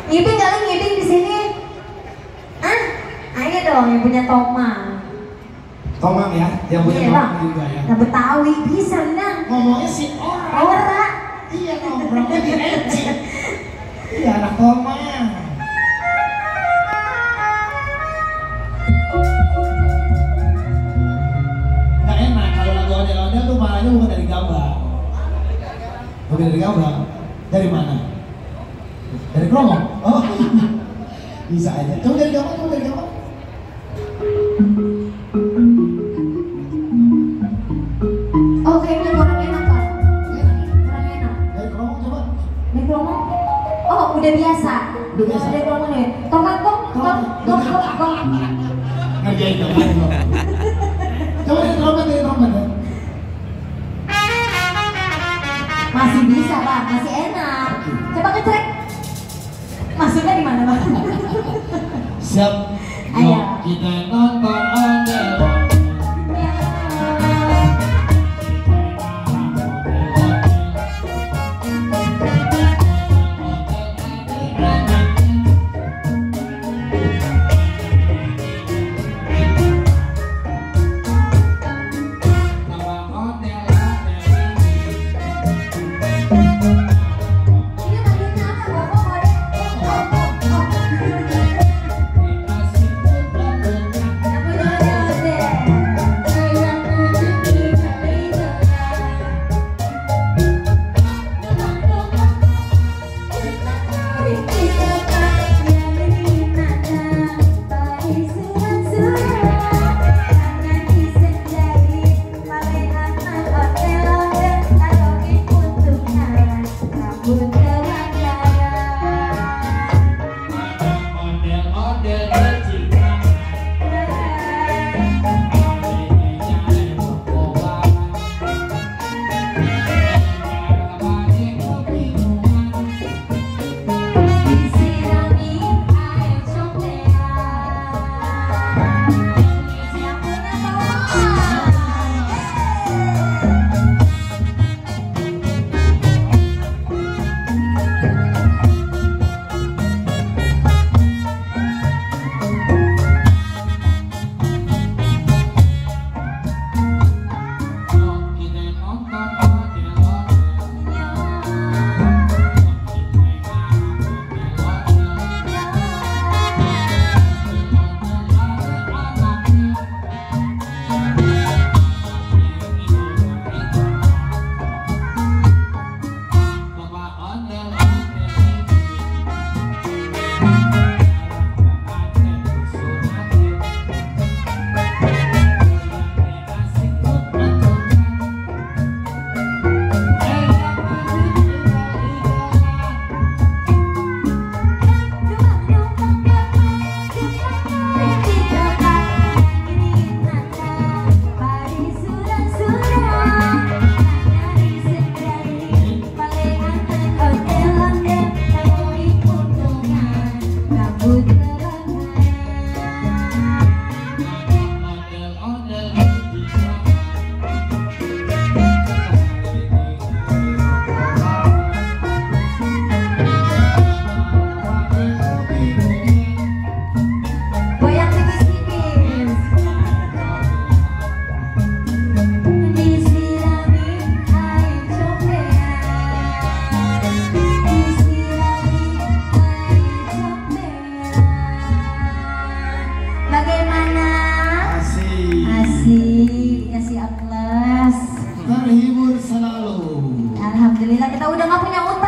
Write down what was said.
Ngibing kali ngibing di sini. Ah, ayo dong yang punya Tomang. Tomang ya, yang punya Tomang juga ya. Nah Betawi bisa nang. Ngomongnya si Ora. Ora. Iya nongkrongnya di Eci. Iya anak Tomang. Nggak enak kalau lagu ondel-ondel tuh malahnya bukan dari Gambang. Bukan dari Gambang. Dari mana? Dari Kromong? Oh bisa aja. Coba dari Gambang, coba dari Gambang. Oh kayaknya kurang enak Pak. Kurang enak. Dari Kromong coba. Dari Kromong? Oh udah biasa. Udah biasa. Dari Kromong nih. Kong. Ngerjain teman lo. Coba dari trompet ya. Masih bisa Pak, masih enak. Coba ngecek. Masuknya di mana Pak? Siap. Ayo. Yuk, kita nonton ondel. Kasih atlas. Terhibur selalu. Alhamdulillah kita udah nggak punya utang.